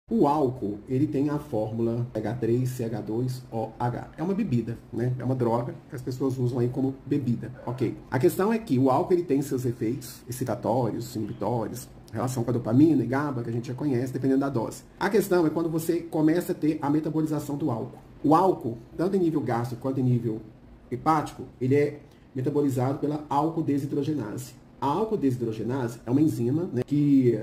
O álcool, ele tem a fórmula H3CH2OH. É uma bebida, né? É uma droga que as pessoas usam aí como bebida, ok? A questão é que o álcool, ele tem seus efeitos excitatórios, inibitórios, relação com a dopamina e GABA, que a gente já conhece, dependendo da dose. A questão é quando você começa a ter a metabolização do álcool. O álcool, tanto em nível gástrico quanto em nível hepático, ele é metabolizado pela álcool-desidrogenase. A álcool-desidrogenase é uma enzima, né, que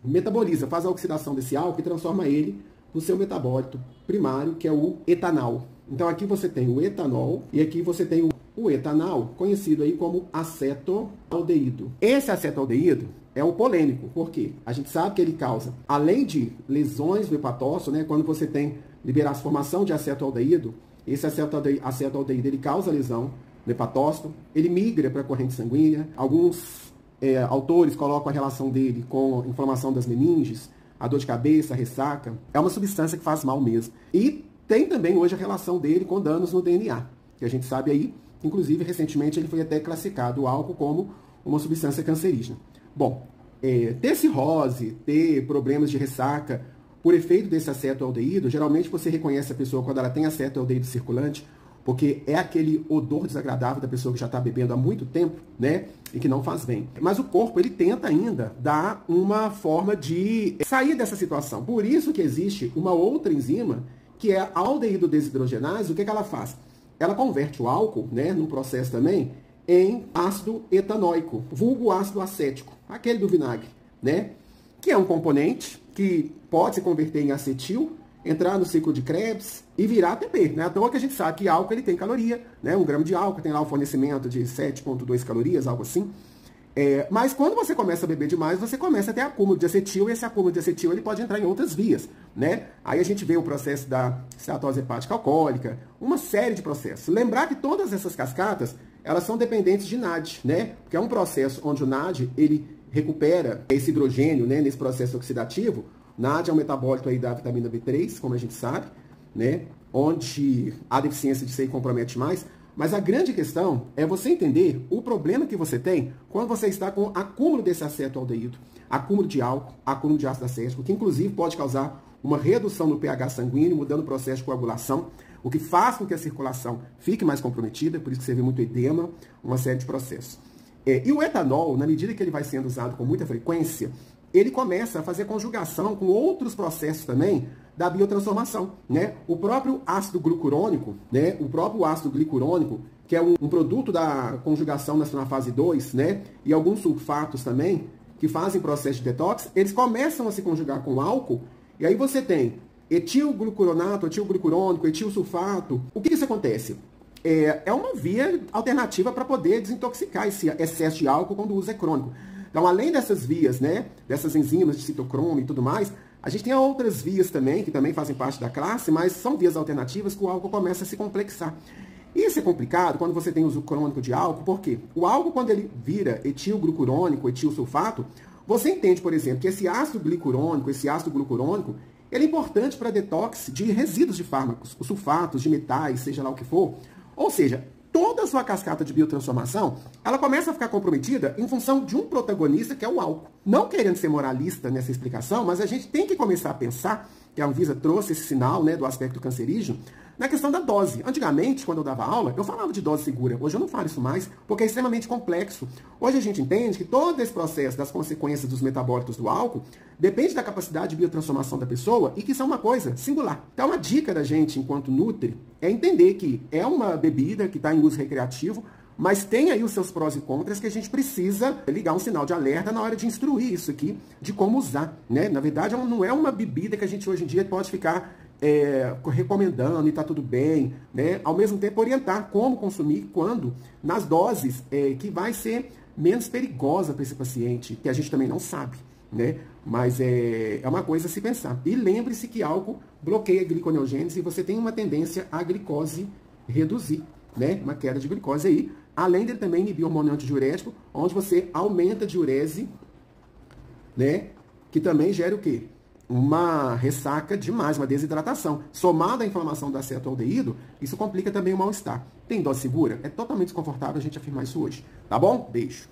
metaboliza, faz a oxidação desse álcool e transforma ele no seu metabólito primário, que é o etanol. Então aqui você tem o etanol e aqui você tem o etanol, conhecido aí como acetaldeído. Esse acetaldeído é o polêmico, porque a gente sabe que ele causa, além de lesões no hepatócito, né, quando você tem liberação, formação de acetaldeído, esse acetaldeído ele causa lesão no hepatócito, ele migra para a corrente sanguínea, alguns autores colocam a relação dele com a inflamação das meninges, a dor de cabeça, a ressaca. É uma substância que faz mal mesmo. E tem também hoje a relação dele com danos no DNA, que a gente sabe aí, inclusive recentemente ele foi até classificado o álcool como uma substância cancerígena. Bom, ter cirrose, ter problemas de ressaca por efeito desse acetaldeído, geralmente você reconhece a pessoa quando ela tem acetaldeído circulante, porque é aquele odor desagradável da pessoa que já está bebendo há muito tempo, né? E que não faz bem. Mas o corpo, ele tenta ainda dar uma forma de sair dessa situação. Por isso que existe uma outra enzima, que é a aldeído desidrogenase. O que ela faz? Ela converte o álcool, né, num processo também, em ácido etanóico, vulgo ácido acético, aquele do vinagre, né? Que é um componente que pode se converter em acetil, entrar no ciclo de Krebs e virar ATP, né? À toa que a gente sabe que álcool ele tem caloria, né? 1 grama de álcool tem lá o fornecimento de 7,2 calorias, algo assim. Mas quando você começa a beber demais, você começa a ter acúmulo de acetil, e esse acúmulo de acetil ele pode entrar em outras vias, né? Aí a gente vê o processo da esteatose hepática alcoólica, uma série de processos. Lembrar que todas essas cascatas, elas são dependentes de NAD, né? Porque é um processo onde o NAD, ele recupera esse hidrogênio, né, nesse processo oxidativo. NAD é um metabólito aí da vitamina B3, como a gente sabe, né? Onde a deficiência disso aí compromete mais. Mas a grande questão é você entender o problema que você tem quando você está com acúmulo desse acetaldeído, acúmulo de álcool, acúmulo de ácido acético, que inclusive pode causar uma redução no pH sanguíneo, mudando o processo de coagulação, o que faz com que a circulação fique mais comprometida, por isso que você vê muito edema, uma série de processos. E o etanol, na medida que ele vai sendo usado com muita frequência, ele começa a fazer conjugação com outros processos também da biotransformação, né? O próprio ácido glucurônico, né? O próprio ácido glicurônico, que é um produto da conjugação na fase 2, né? E alguns sulfatos também, que fazem processo de detox, eles começam a se conjugar com álcool, e aí você tem etilglucuronato, etilglucurônico, etilsulfato. O que isso acontece? É uma via alternativa para poder desintoxicar esse excesso de álcool quando o uso é crônico. Então, além dessas vias, né, dessas enzimas de citocromo e tudo mais, a gente tem outras vias também, que também fazem parte da classe, mas são vias alternativas que o álcool começa a se complexar. Isso é complicado quando você tem uso crônico de álcool, porque o álcool, quando ele vira etilglucurônico, etilsulfato, você entende, por exemplo, que esse ácido glicurônico, esse ácido glucurônico, ele é importante para detox de resíduos de fármacos, os sulfatos, de metais, seja lá o que for. Ou seja, toda a sua cascata de biotransformação, ela começa a ficar comprometida em função de um protagonista, que é o álcool. Não querendo ser moralista nessa explicação, mas a gente tem que começar a pensar, que a Anvisa trouxe esse sinal, né, do aspecto cancerígeno, na questão da dose. Antigamente, quando eu dava aula, eu falava de dose segura. Hoje eu não falo isso mais, porque é extremamente complexo. Hoje a gente entende que todo esse processo das consequências dos metabólitos do álcool depende da capacidade de biotransformação da pessoa e que isso é uma coisa singular. Então, a dica da gente, enquanto Nutri, é entender que é uma bebida que está em uso recreativo, mas tem aí os seus prós e contras que a gente precisa ligar um sinal de alerta na hora de instruir isso aqui, de como usar, né? Na verdade, não é uma bebida que a gente hoje em dia pode ficar recomendando e tá tudo bem, né? Ao mesmo tempo orientar como consumir, quando, nas doses que vai ser menos perigosa para esse paciente, que a gente também não sabe, né? Mas é uma coisa a se pensar. E lembre-se que álcool bloqueia a gliconeogênese e você tem uma tendência à glicose reduzir, né? Uma queda de glicose aí, além dele também inibir o hormônio antidiurético, onde você aumenta a diurese, né? Que também gera o quê? Uma ressaca demais, uma desidratação. Somada à inflamação do acetaldeído, isso complica também o mal-estar. Tem dose segura? É totalmente desconfortável a gente afirmar isso hoje. Tá bom? Beijo.